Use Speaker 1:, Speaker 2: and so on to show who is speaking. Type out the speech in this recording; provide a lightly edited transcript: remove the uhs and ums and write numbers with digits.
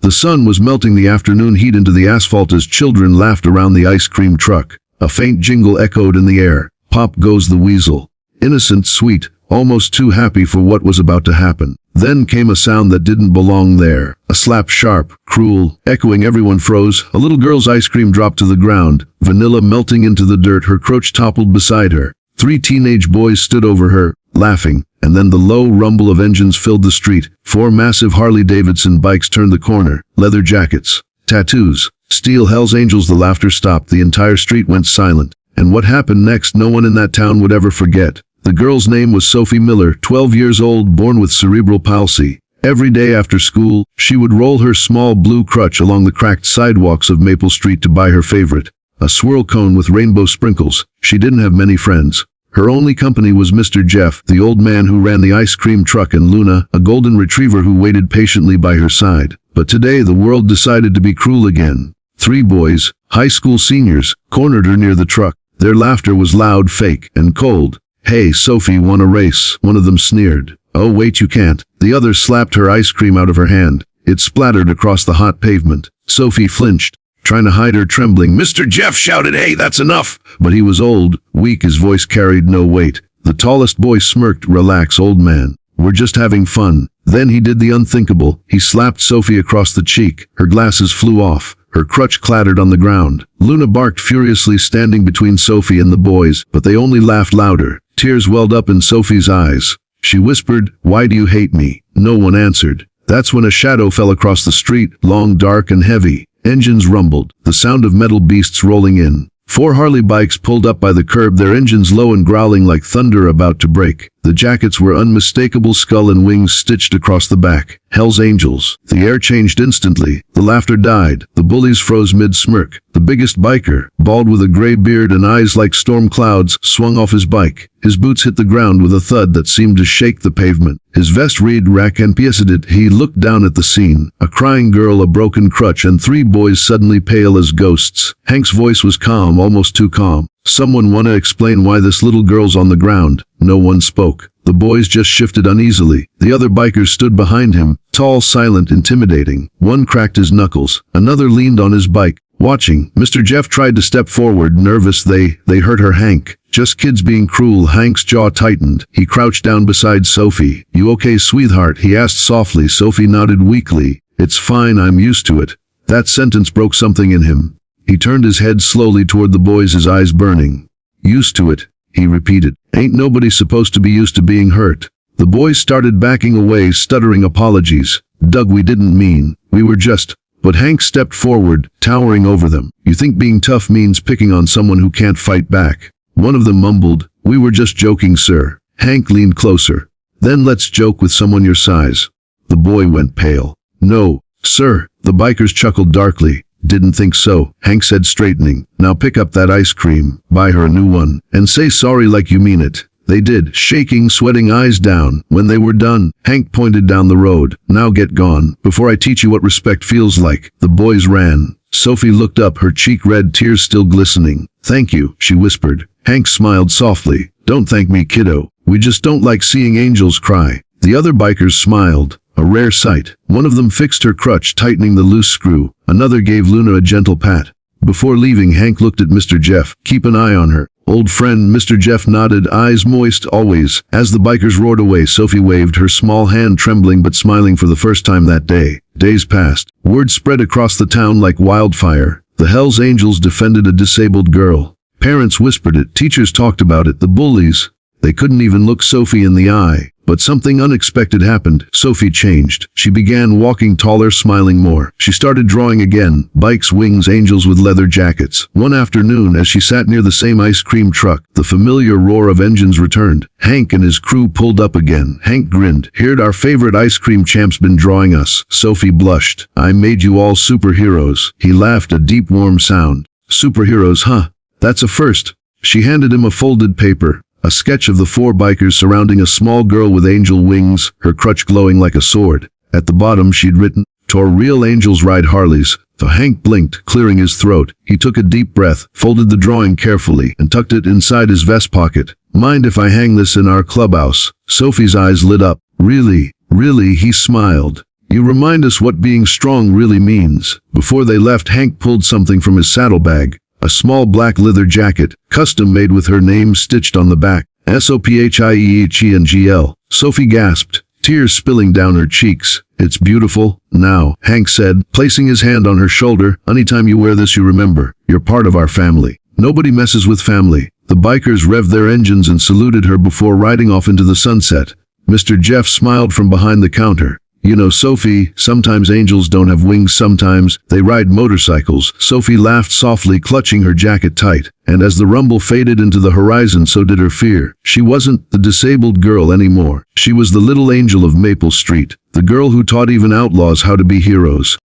Speaker 1: The sun was melting the afternoon heat into the asphalt as children laughed around the ice cream truck. A faint jingle echoed in the air. Pop goes the weasel. Innocent, sweet, almost too happy for what was about to happen. Then came a sound that didn't belong there. A slap, sharp, cruel, echoing. Everyone froze. A little girl's ice cream dropped to the ground, vanilla melting into the dirt. Her crotch toppled beside her. 3 teenage boys stood over her, laughing, and then the low rumble of engines filled the street. 4 massive Harley-Davidson bikes turned the corner, leather jackets, tattoos, steel Hell's Angels. The laughter stopped. The entire street went silent. And what happened next no one in that town would ever forget. The girl's name was Sophie Miller, 12 years old, born with cerebral palsy. Every day after school, she would roll her small blue crutch along the cracked sidewalks of Maple Street to buy her favorite, a swirl cone with rainbow sprinkles. She didn't have many friends. Her only company was Mr. Jeff, the old man who ran the ice cream truck, and Luna, a golden retriever who waited patiently by her side. But today the world decided to be cruel again. 3 boys, high school seniors, cornered her near the truck. Their laughter was loud, fake, and cold. "Hey, Sophie, want a race?" one of them sneered. "Oh wait, you can't." The other slapped her ice cream out of her hand. It splattered across the hot pavement. Sophie flinched, trying to hide her trembling. Mr. Jeff shouted, "Hey, that's enough!" But he was old, weak, his voice carried no weight. The tallest boy smirked. "Relax, old man. We're just having fun." Then he did the unthinkable. He slapped Sophie across the cheek. Her glasses flew off. Her crutch clattered on the ground. Luna barked furiously, standing between Sophie and the boys, but they only laughed louder. Tears welled up in Sophie's eyes. She whispered, "Why do you hate me?" No one answered. That's when a shadow fell across the street, long, dark, and heavy. Engines rumbled, the sound of metal beasts rolling in. 4 Harley bikes pulled up by the curb, their engines low and growling like thunder about to break. The jackets were unmistakable, skull and wings stitched across the back. Hell's Angels. The air changed instantly. The laughter died. The bullies froze mid-smirk. The biggest biker, bald with a gray beard and eyes like storm clouds, swung off his bike. His boots hit the ground with a thud that seemed to shake the pavement. His vest read "Rack and Piecidit." He looked down at the scene. A crying girl, a broken crutch, and 3 boys suddenly pale as ghosts. Hank's voice was calm, almost too calm. "Someone wanna explain why this little girl's on the ground?" No one spoke. The boys just shifted uneasily. The other bikers stood behind him, tall, silent, intimidating. One cracked his knuckles. Another leaned on his bike, watching. Mr. Jeff tried to step forward, nervous. They hurt her, Hank. "Just kids being cruel." Hank's jaw tightened. He crouched down beside Sophie. "You okay, sweetheart?" he asked softly. Sophie nodded weakly. "It's fine, I'm used to it." That sentence broke something in him. He turned his head slowly toward the boys, his eyes burning. "Used to it," he repeated. "Ain't nobody supposed to be used to being hurt." The boys started backing away, stuttering apologies. "Doug, we didn't mean. We were just..." But Hank stepped forward, towering over them. "You think being tough means picking on someone who can't fight back?" One of them mumbled, "We were just joking, sir." Hank leaned closer. "Then let's joke with someone your size." The boy went pale. "No, sir." The bikers chuckled darkly. "Didn't think so," Hank said, straightening. "Now pick up that ice cream, buy her a new one, and say sorry like you mean it." They did, shaking, sweating, eyes down. When they were done, Hank pointed down the road. "Now get gone, before I teach you what respect feels like." The boys ran. Sophie looked up, her cheek red, tears still glistening. "Thank you," she whispered. Hank smiled softly. "Don't thank me, kiddo. We just don't like seeing angels cry." The other bikers smiled. A rare sight. One of them fixed her crutch, tightening the loose screw. Another gave Luna a gentle pat. Before leaving, Hank looked at Mr. Jeff. "Keep an eye on her." "Old friend." Mr. Jeff nodded, eyes moist. "Always." As the bikers roared away, Sophie waved, her small hand trembling but smiling for the first time that day. Days passed. Word spread across the town like wildfire. The Hell's Angels defended a disabled girl. Parents whispered it. Teachers talked about it. The bullies. They couldn't even look Sophie in the eye. But something unexpected happened. Sophie changed. She began walking taller, smiling more. She started drawing again. Bikes, wings, angels with leather jackets. One afternoon, as she sat near the same ice cream truck, the familiar roar of engines returned. Hank and his crew pulled up again. Hank grinned. "Heard our favorite ice cream champ's been drawing us." Sophie blushed. "I made you all superheroes." He laughed, a deep, warm sound. "Superheroes, huh? That's a first." She handed him a folded paper. A sketch of the 4 bikers surrounding a small girl with angel wings, her crutch glowing like a sword. At the bottom she'd written, "To real angels ride Harleys." So Hank blinked, clearing his throat. He took a deep breath, folded the drawing carefully, and tucked it inside his vest pocket. "Mind if I hang this in our clubhouse?" Sophie's eyes lit up. "Really? Really?" He smiled. You remind us what being strong really means." Before they left, Hank pulled something from his saddlebag. A small black leather jacket, custom made with her name stitched on the back. SOPHIEHENGL. Sophie gasped, tears spilling down her cheeks. "It's beautiful." "Now," Hank said, placing his hand on her shoulder, "anytime you wear this, you remember, you're part of our family." Nobody messes with family. The bikers revved their engines and saluted her before riding off into the sunset. Mr. Jeff smiled from behind the counter. "You know, Sophie, sometimes angels don't have wings, sometimes they ride motorcycles." Sophie laughed softly, clutching her jacket tight. And as the rumble faded into the horizon, so did her fear. She wasn't the disabled girl anymore. She was the little angel of Maple Street, the girl who taught even outlaws how to be heroes.